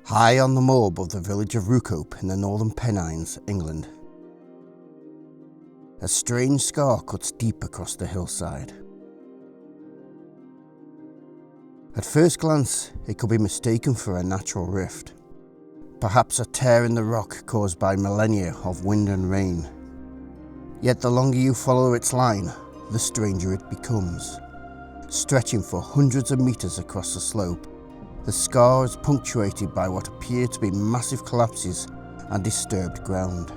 high on the moor above the village of Rookhope in the Northern Pennines, England. A strange scar cuts deep across the hillside. At first glance, it could be mistaken for a natural rift, perhaps a tear in the rock caused by millennia of wind and rain. Yet the longer you follow its line, the stranger it becomes. Stretching for hundreds of meters across the slope, the scar is punctuated by what appear to be massive collapses and disturbed ground.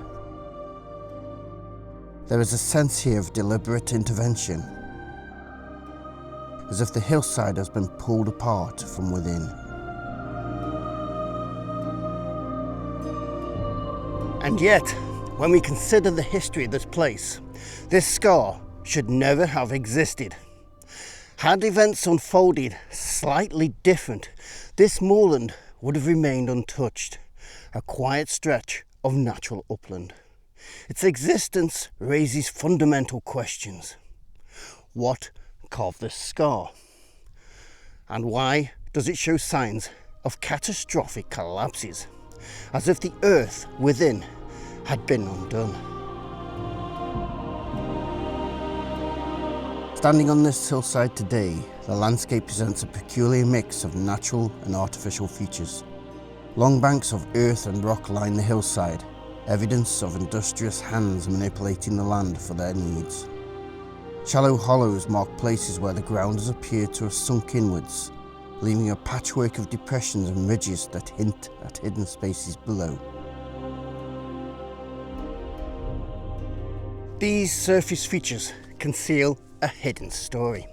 There is a sense here of deliberate intervention, as if the hillside has been pulled apart from within. And yet, when we consider the history of this place, this scar should never have existed. Had events unfolded slightly different, this moorland would have remained untouched, a quiet stretch of natural upland. Its existence raises fundamental questions. What carved this scar? And why does it show signs of catastrophic collapses, as if the earth within had been undone? Standing on this hillside today, the landscape presents a peculiar mix of natural and artificial features. Long banks of earth and rock line the hillside, evidence of industrious hands manipulating the land for their needs. Shallow hollows mark places where the ground has appeared to have sunk inwards, leaving a patchwork of depressions and ridges that hint at hidden spaces below. These surface features conceal a hidden story.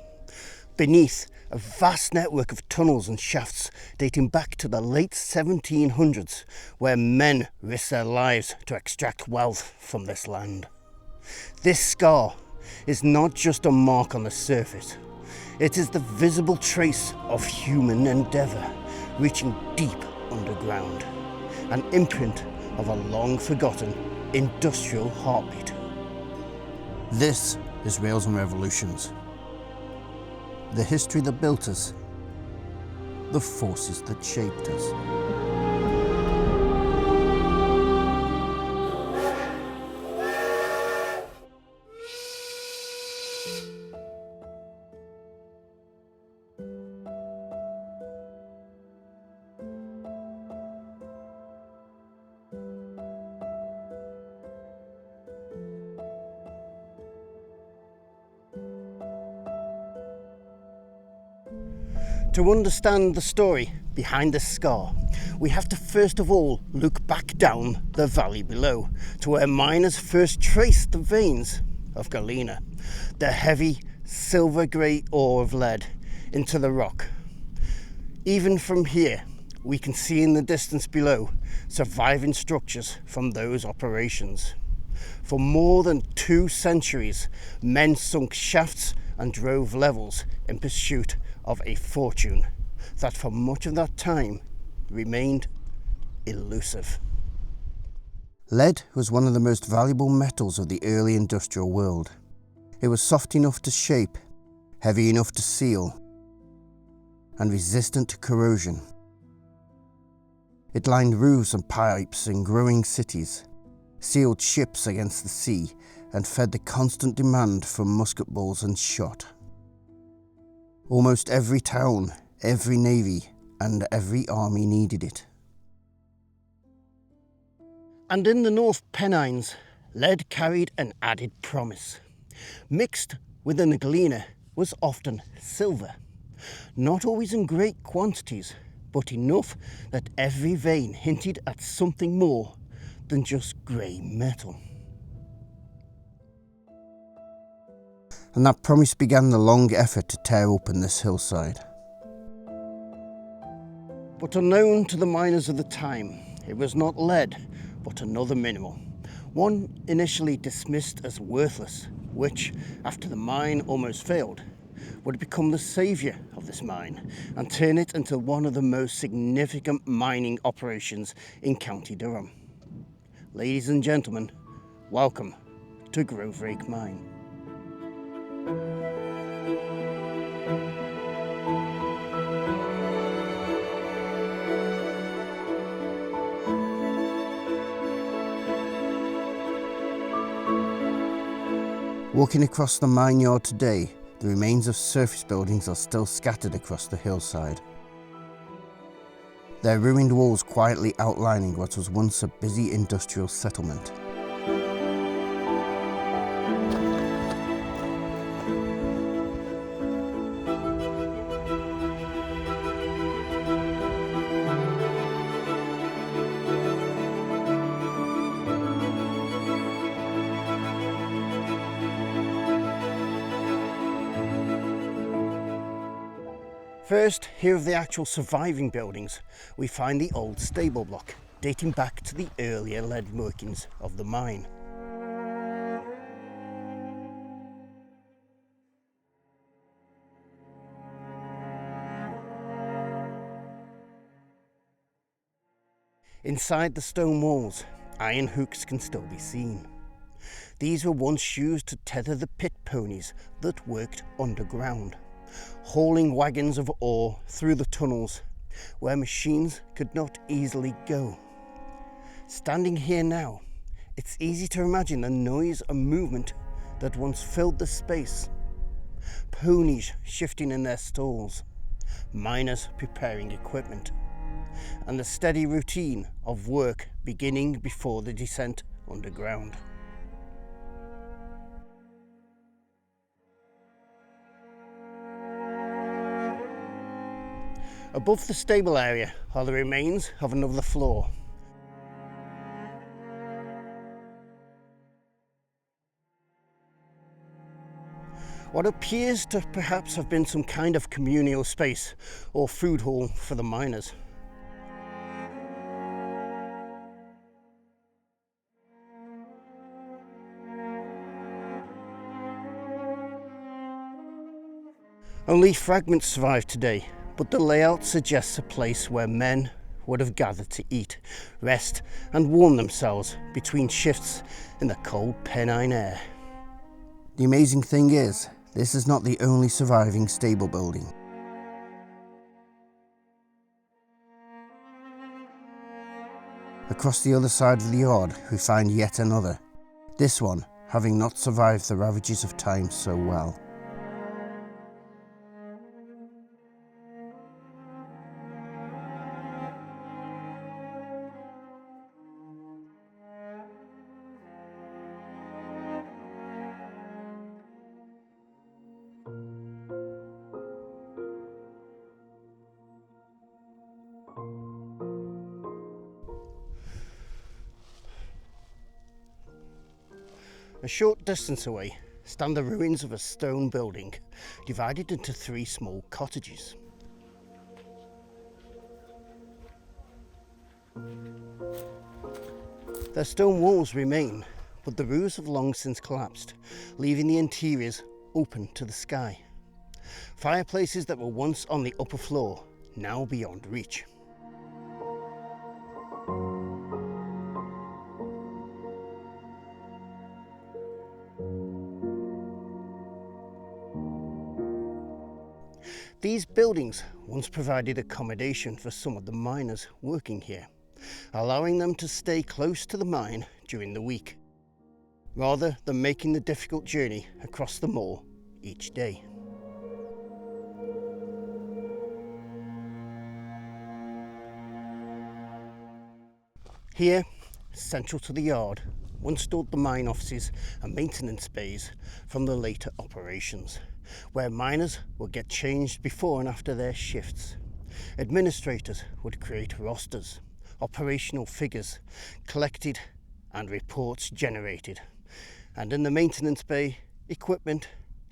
Beneath a vast network of tunnels and shafts dating back to the late 1700s, where men risked their lives to extract wealth from this land. This scar is not just a mark on the surface, it is the visible trace of human endeavour reaching deep underground, an imprint of a long-forgotten industrial heartbeat. This is Rails and Revolutions. The history that built us, the forces that shaped us. To understand the story behind this scar, we have to first of all look back down the valley below to where miners first traced the veins of Galena, the heavy silver-grey ore of lead, into the rock. Even from here, we can see in the distance below surviving structures from those operations. For more than 2 centuries, men sunk shafts and drove levels in pursuit of a fortune that for much of that time remained elusive. Lead was one of the most valuable metals of the early industrial world. It was soft enough to shape, heavy enough to seal, and resistant to corrosion. It lined roofs and pipes in growing cities, sealed ships against the sea, and fed the constant demand for musket balls and shot. Almost every town, every navy, and every army needed it. And in the North Pennines, lead carried an added promise. Mixed within the Galena was often silver, not always in great quantities, but enough that every vein hinted at something more than just grey metal. And that promise began the long effort to tear open this hillside. But unknown to the miners of the time, it was not lead, but another mineral, one initially dismissed as worthless, which, after the mine almost failed, would become the saviour of this mine and turn it into one of the most significant mining operations in County Durham. Ladies and gentlemen, welcome to Rake Mine. Walking across the mine yard today, the remains of surface buildings are still scattered across the hillside. Their ruined walls quietly outlining what was once a busy industrial settlement. First, here are the actual surviving buildings. We find the old stable block, dating back to the earlier lead workings of the mine. Inside the stone walls, iron hooks can still be seen. These were once used to tether the pit ponies that worked underground, hauling wagons of ore through the tunnels where machines could not easily go. Standing here now, it's easy to imagine the noise and movement that once filled the space. Ponies shifting in their stalls, miners preparing equipment, and the steady routine of work beginning before the descent underground. Above the stable area are the remains of another floor. What appears to perhaps have been some kind of communal space or food hall for the miners. Only fragments survive today, but the layout suggests a place where men would have gathered to eat, rest and warm themselves between shifts in the cold Pennine air. The amazing thing is, this is not the only surviving stable building. Across the other side of the yard we find yet another, this one having not survived the ravages of time so well. A short distance away stand the ruins of a stone building, divided into 3 small cottages. Their stone walls remain, but the roofs have long since collapsed, leaving the interiors open to the sky. Fireplaces that were once on the upper floor, now beyond reach. These buildings once provided accommodation for some of the miners working here, allowing them to stay close to the mine during the week, rather than making the difficult journey across the moor each day. Here, central to the yard, once stood the mine offices and maintenance bays from the later operations, where miners would get changed before and after their shifts. Administrators would create rosters, operational figures collected and reports generated, and in the maintenance bay, equipment,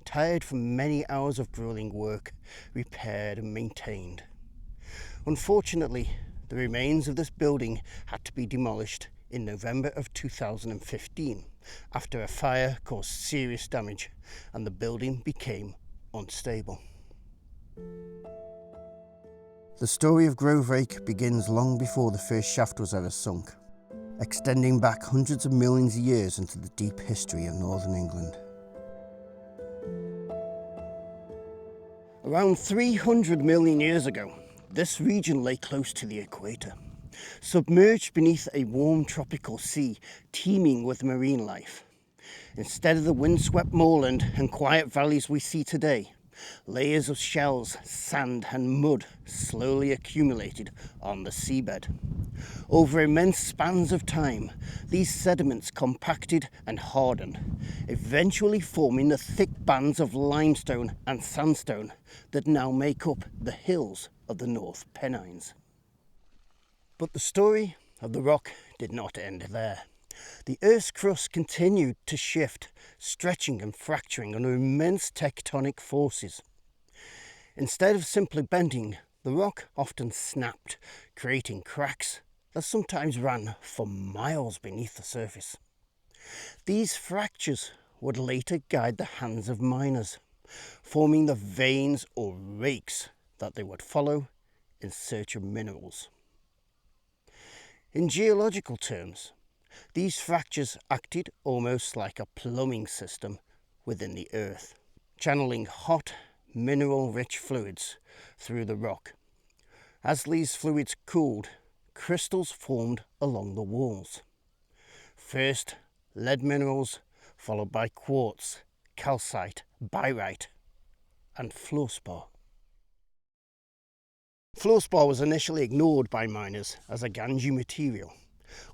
tired from many hours of grueling work, repaired and maintained. Unfortunately, the remains of this building had to be demolished in November of 2015 after a fire caused serious damage and the building became unstable. The story of Grove Rake begins long before the first shaft was ever sunk, extending back hundreds of millions of years into the deep history of northern England. Around 300 million years ago, this region lay close to the equator, submerged beneath a warm tropical sea teeming with marine life. Instead of the windswept moorland and quiet valleys we see today, layers of shells, sand and mud slowly accumulated on the seabed. Over immense spans of time, these sediments compacted and hardened, eventually forming the thick bands of limestone and sandstone that now make up the hills of the Northern Pennines. But the story of the rock did not end there. The Earth's crust continued to shift, stretching and fracturing under immense tectonic forces. Instead of simply bending, the rock often snapped, creating cracks that sometimes ran for miles beneath the surface. These fractures would later guide the hands of miners, forming the veins or rakes that they would follow in search of minerals. In geological terms, these fractures acted almost like a plumbing system within the earth, channeling hot, mineral-rich fluids through the rock. As these fluids cooled, crystals formed along the walls. First, lead minerals, followed by quartz, calcite, pyrite, and fluorspar. Fluorspar was initially ignored by miners as a gangue material,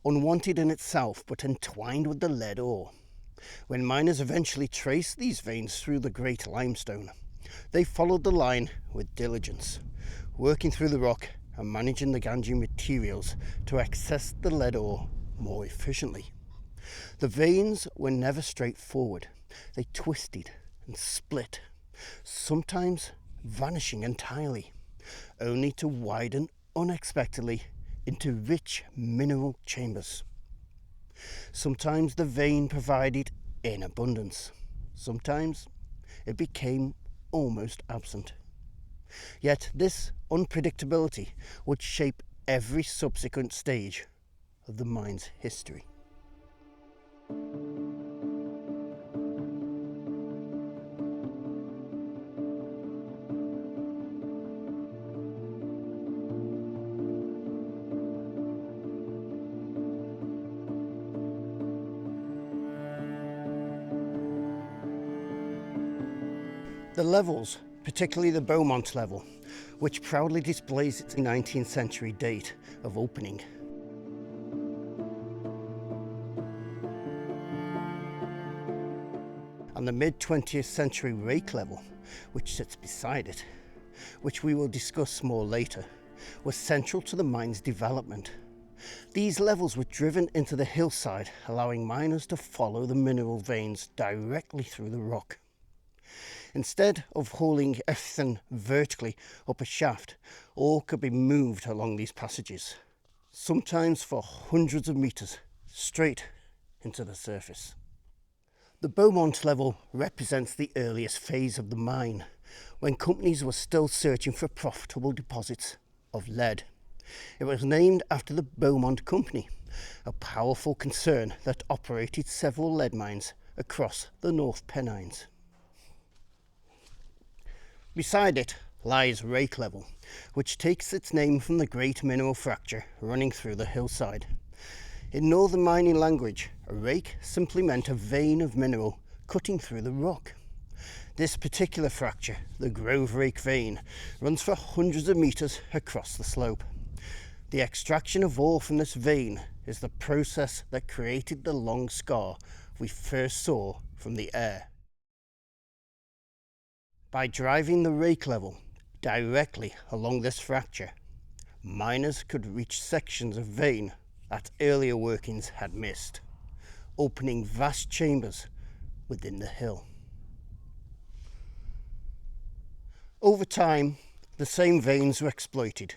unwanted in itself but entwined with the lead ore. When miners eventually traced these veins through the great limestone, they followed the line with diligence, working through the rock and managing the gangue materials to access the lead ore more efficiently. The veins were never straightforward. They twisted and split, sometimes vanishing entirely, only to widen unexpectedly into rich mineral chambers. Sometimes the vein provided in abundance. Sometimes it became almost absent. Yet this unpredictability would shape every subsequent stage of the mine's history. The levels, particularly the Beaumont level, which proudly displays its 19th century date of opening, and the mid-20th century Rake level, which sits beside it, which we will discuss more later, was central to the mine's development. These levels were driven into the hillside, allowing miners to follow the mineral veins directly through the rock. Instead of hauling everything vertically up a shaft, ore could be moved along these passages, sometimes for hundreds of meters, straight into the surface. The Beaumont level represents the earliest phase of the mine, when companies were still searching for profitable deposits of lead. It was named after the Beaumont Company, a powerful concern that operated several lead mines across the Northern Pennines. Beside it lies Rake level, which takes its name from the great mineral fracture running through the hillside. In northern mining language, a rake simply meant a vein of mineral cutting through the rock. This particular fracture, the Grove Rake vein, runs for hundreds of meters across the slope. The extraction of ore from this vein is the process that created the long scar we first saw from the air. By driving the rake level directly along this fracture, miners could reach sections of vein that earlier workings had missed, opening vast chambers within the hill. Over time, the same veins were exploited,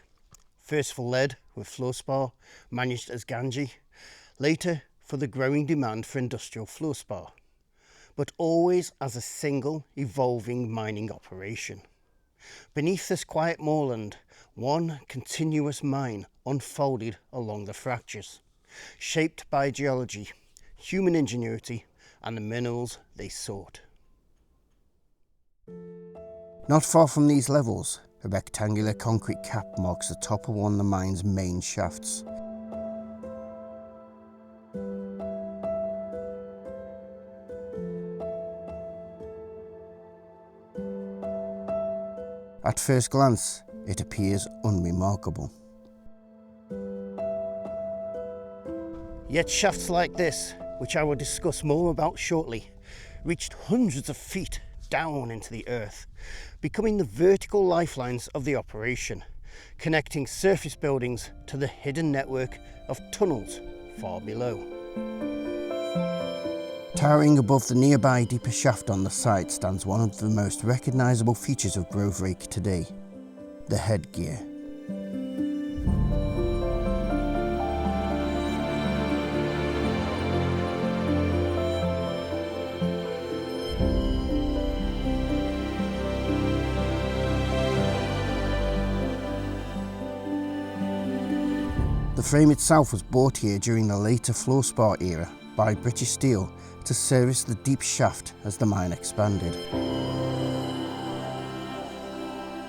first for lead with fluorspar managed as gangue, later for the growing demand for industrial fluorspar, but always as a single evolving mining operation. Beneath this quiet moorland, one continuous mine unfolded along the fractures, shaped by geology, human ingenuity, and the minerals they sought. Not far from these levels, a rectangular concrete cap marks the top of one of the mine's main shafts. At first glance, it appears unremarkable. Yet shafts like this, which I will discuss more about shortly, reached hundreds of feet down into the earth, becoming the vertical lifelines of the operation, connecting surface buildings to the hidden network of tunnels far below. Towering above the nearby deeper shaft on the site stands one of the most recognisable features of Grove Rake today, the headgear. The frame itself was bought here during the later Fluorspar era by British Steel to service the deep shaft as the mine expanded.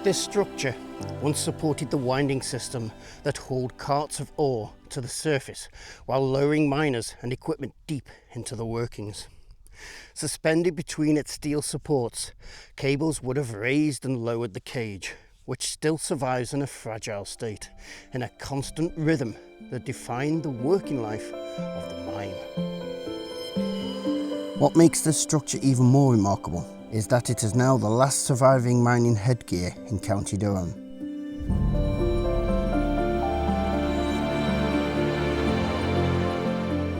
This structure once supported the winding system that hauled carts of ore to the surface while lowering miners and equipment deep into the workings. Suspended between its steel supports, cables would have raised and lowered the cage, which still survives in a fragile state, in a constant rhythm that defined the working life of the mine. What makes this structure even more remarkable is that it is now the last surviving mining headgear in County Durham.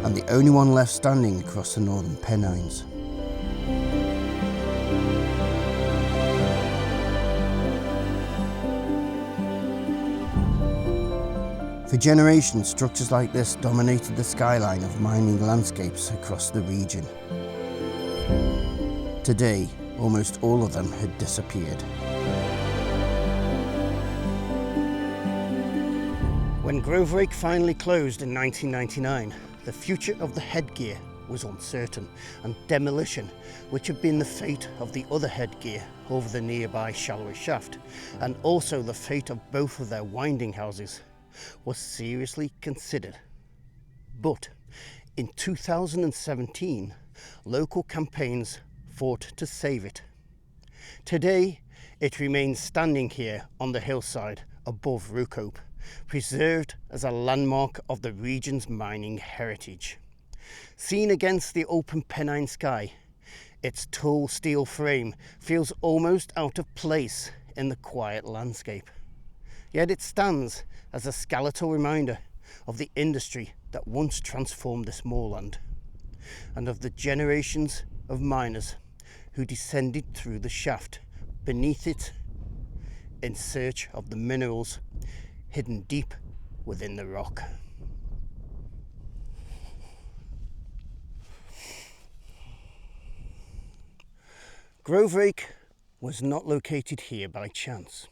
And the only one left standing across the Northern Pennines. For generations, structures like this dominated the skyline of mining landscapes across the region. Today, almost all of them had disappeared. When Grove Rake finally closed in 1999, the future of the headgear was uncertain, and demolition, which had been the fate of the other headgear over the nearby shallower shaft, and also the fate of both of their winding houses, was seriously considered. But in 2017, local campaigns fought to save it. Today, it remains standing here on the hillside above Rookhope, preserved as a landmark of the region's mining heritage. Seen against the open Pennine sky, its tall steel frame feels almost out of place in the quiet landscape. Yet it stands as a skeletal reminder of the industry that once transformed this moorland, and of the generations of miners who descended through the shaft beneath it in search of the minerals hidden deep within the rock. Grove Rake was not located here by chance.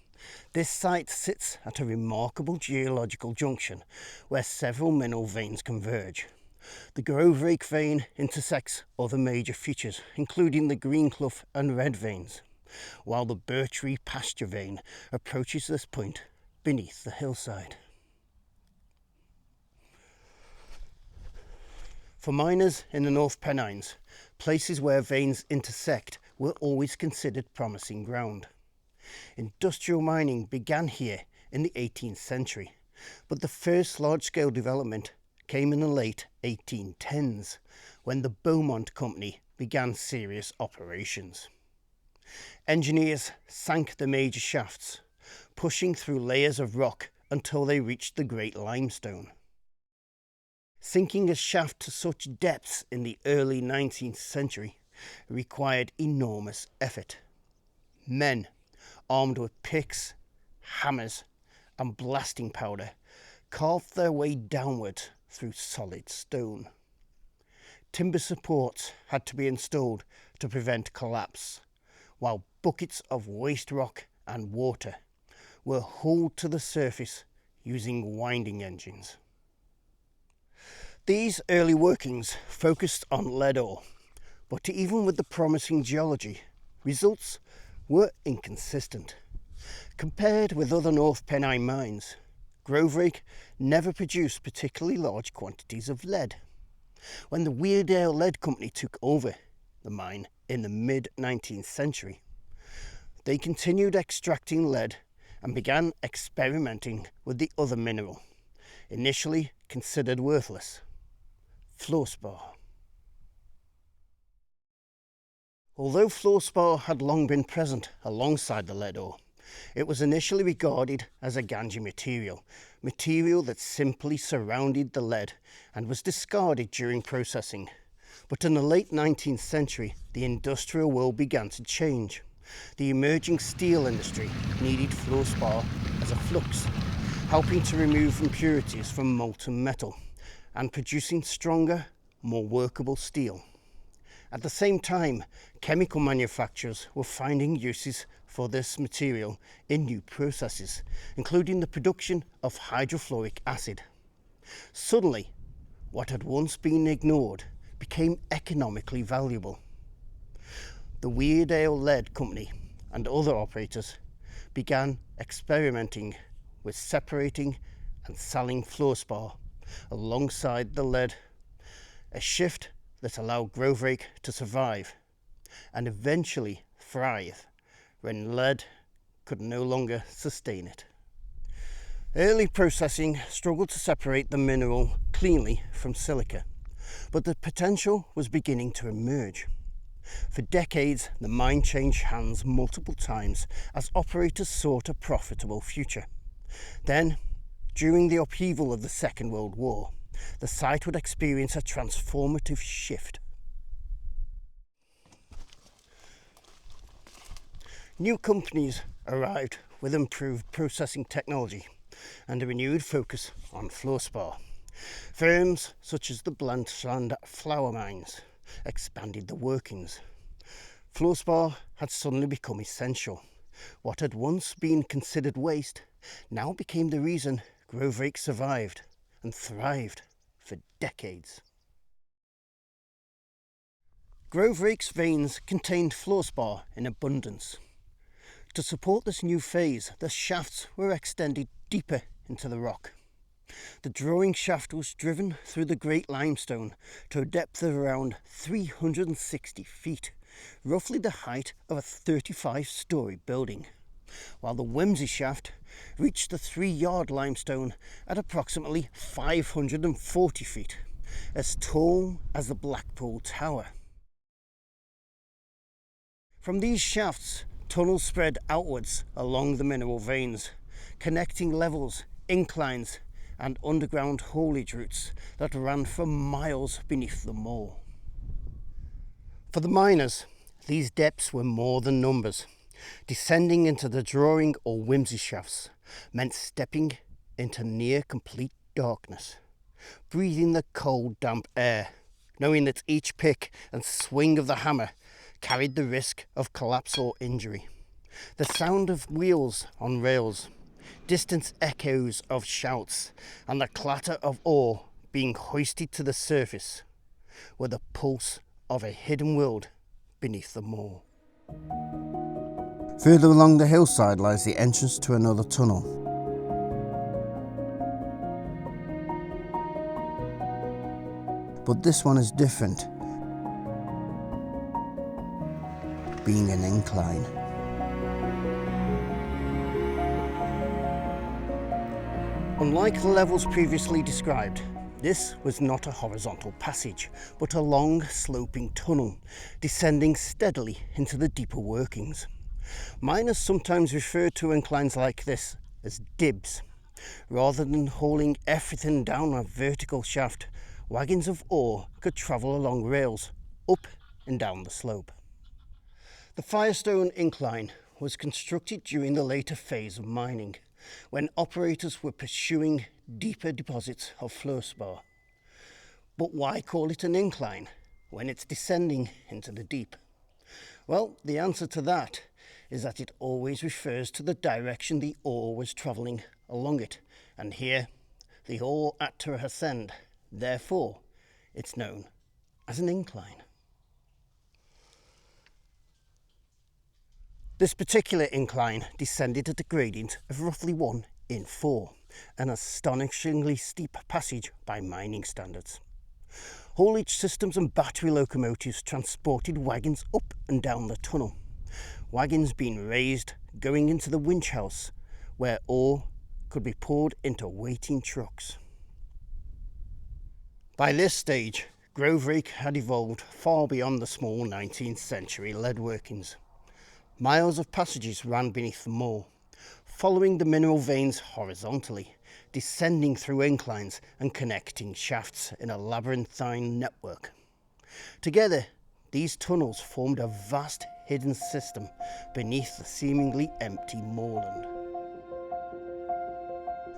This site sits at a remarkable geological junction where several mineral veins converge. The Grove Rake vein intersects other major features, including the Green Clough and Red veins, while the Birchree pasture vein approaches this point beneath the hillside. For miners in the North Pennines, places where veins intersect were always considered promising ground. Industrial mining began here in the 18th century, but the first large-scale development came in the late 1810s, when the Beaumont company began serious operations. Engineers sank the major shafts, pushing through layers of rock until they reached the Great Limestone. Sinking a shaft to such depths in the early 19th century required enormous effort. Men, armed with picks, hammers, and blasting powder, carved their way downward through solid stone. Timber supports had to be installed to prevent collapse, while buckets of waste rock and water were hauled to the surface using winding engines. These early workings focused on lead ore, but even with the promising geology, results were inconsistent. Compared with other North Pennine mines, Grove Rake never produced particularly large quantities of lead. When the Weardale Lead Company took over the mine in the mid-19th century, They continued extracting lead and began experimenting with the other mineral, initially considered worthless, fluorspar. Although fluorspar had long been present alongside the lead ore, it was initially regarded as a gangy material that simply surrounded the lead and was discarded during processing. But in the late 19th century, the industrial world began to change. The emerging steel industry needed fluorspar as a flux, helping to remove impurities from molten metal and producing stronger, more workable steel. At the same time, chemical manufacturers were finding uses for this material in new processes, including the production of hydrofluoric acid. Suddenly, what had once been ignored became economically valuable. The Weardale Lead Company and other operators began experimenting with separating and selling fluorspar alongside the lead, a shift that allowed Grove Rake to survive and eventually thrive when lead could no longer sustain it. Early processing struggled to separate the mineral cleanly from silica, but the potential was beginning to emerge. For decades, the mine changed hands multiple times as operators sought a profitable future. Then, during the upheaval of the Second World War, the site would experience a transformative shift. New companies arrived with improved processing technology and a renewed focus on fluorspar. Firms such as the Blanchland flour mines expanded the workings. Fluorspar had suddenly become essential. What had once been considered waste now became the reason Grove Rake survived and thrived for decades. Grove Rake's veins contained fluorspar in abundance. To support this new phase, the shafts were extended deeper into the rock. The drawing shaft was driven through the Great Limestone to a depth of around 360 feet, roughly the height of a 35-storey building, while the Whimsy shaft reached the 3-yard limestone at approximately 540 feet, as tall as the Blackpool Tower. From these shafts, tunnels spread outwards along the mineral veins, connecting levels, inclines, and underground haulage routes that ran for miles beneath the moor. For the miners, these depths were more than numbers. Descending into the drawing or Whimsy shafts meant stepping into near complete darkness, breathing the cold, damp air, knowing that each pick and swing of the hammer carried the risk of collapse or injury. The sound of wheels on rails, distant echoes of shouts, and the clatter of ore being hoisted to the surface were the pulse of a hidden world beneath the moor. Further along the hillside lies the entrance to another tunnel. But this one is different, being an incline. Unlike the levels previously described, this was not a horizontal passage, but a long sloping tunnel, descending steadily into the deeper workings. Miners sometimes refer to inclines like this as dibs. Rather than hauling everything down a vertical shaft, wagons of ore could travel along rails, up and down the slope. The Firestone Incline was constructed during the later phase of mining, when operators were pursuing deeper deposits of fluorspar. But why call it an incline when it's descending into the deep? Well, the answer to that is that it always refers to the direction the ore was travelling along it, and here the ore had to ascend, therefore it's known as an incline. This particular incline descended at a gradient of roughly 1 in 4, an astonishingly steep passage by mining standards. Haulage systems and battery locomotives transported wagons up and down the tunnel. wagons being raised going into the winch house where ore could be poured into waiting trucks. By this stage, Grove Rake had evolved far beyond the small 19th century lead workings. Miles of passages ran beneath the moor, following the mineral veins horizontally, descending through inclines and connecting shafts in a labyrinthine network. Together, these tunnels formed a vast hidden system beneath the seemingly empty moorland.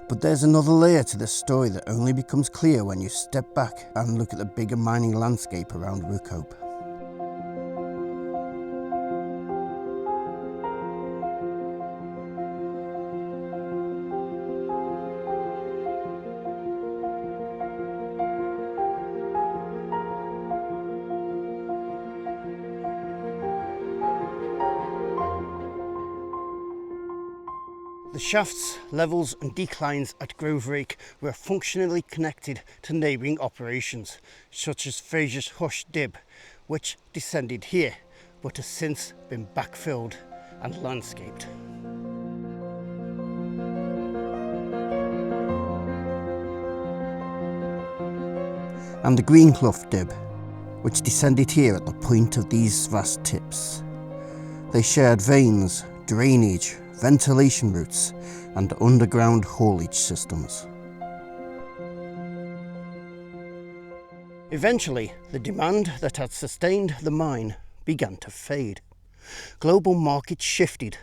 But there's another layer to this story that only becomes clear when you step back and look at the bigger mining landscape around Rookhope. The shafts, levels and declines at Grove Rake were functionally connected to neighbouring operations, such as Fraser's Hush Dib, which descended here, but has since been backfilled and landscaped. And the Greenclough Dib, which descended here at the point of these vast tips. They shared veins, drainage, ventilation routes and underground haulage systems. Eventually, the demand that had sustained the mine began to fade. Global markets shifted,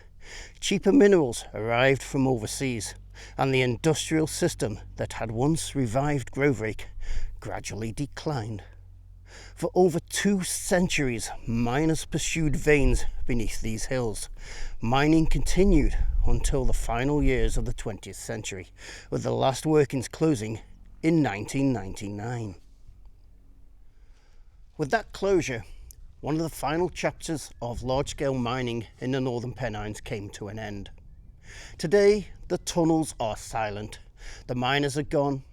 cheaper minerals arrived from overseas, and the industrial system that had once revived Grove Rake gradually declined. For over 2 centuries, miners pursued veins beneath these hills. Mining continued until the final years of the 20th century, with the last workings closing in 1999. With that closure, one of the final chapters of large-scale mining in the Northern Pennines came to an end. Today, the tunnels are silent, the miners are gone,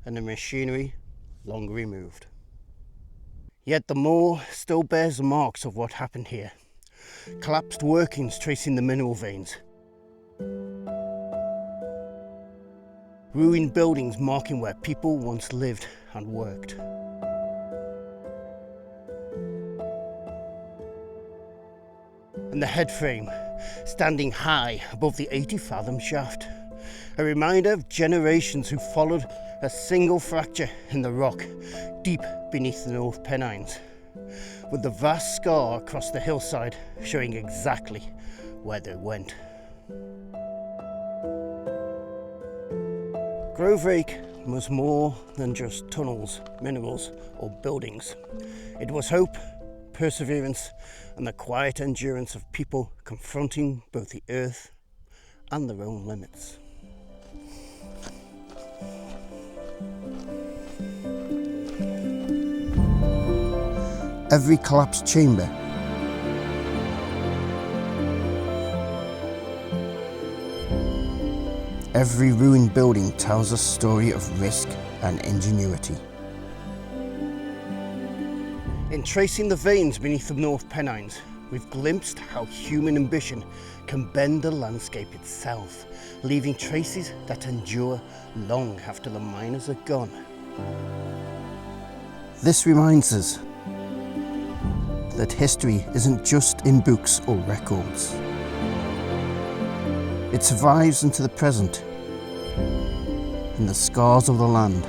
and the machinery long removed. Yet the moor still bears the marks of what happened here. Collapsed workings tracing the mineral veins. Ruined buildings marking where people once lived and worked. And the head frame, standing high above the 80-fathom shaft. A reminder of generations who followed a single fracture in the rock deep beneath the North Pennines, with the vast scar across the hillside showing exactly where they went. Grove Rake was more than just tunnels, minerals or buildings. It was hope, perseverance and the quiet endurance of people confronting both the earth and their own limits. Every collapsed chamber, every ruined building tells a story of risk and ingenuity. In tracing the veins beneath the North Pennines, we've glimpsed how human ambition can bend the landscape itself, leaving traces that endure long after the miners are gone. This reminds us that history isn't just in books or records. It survives into the present, in the scars of the land,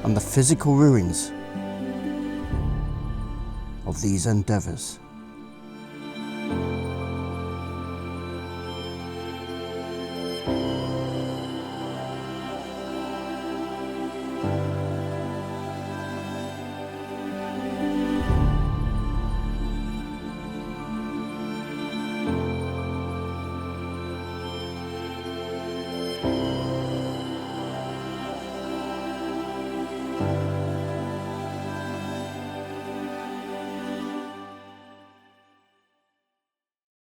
and the physical ruins of these endeavours.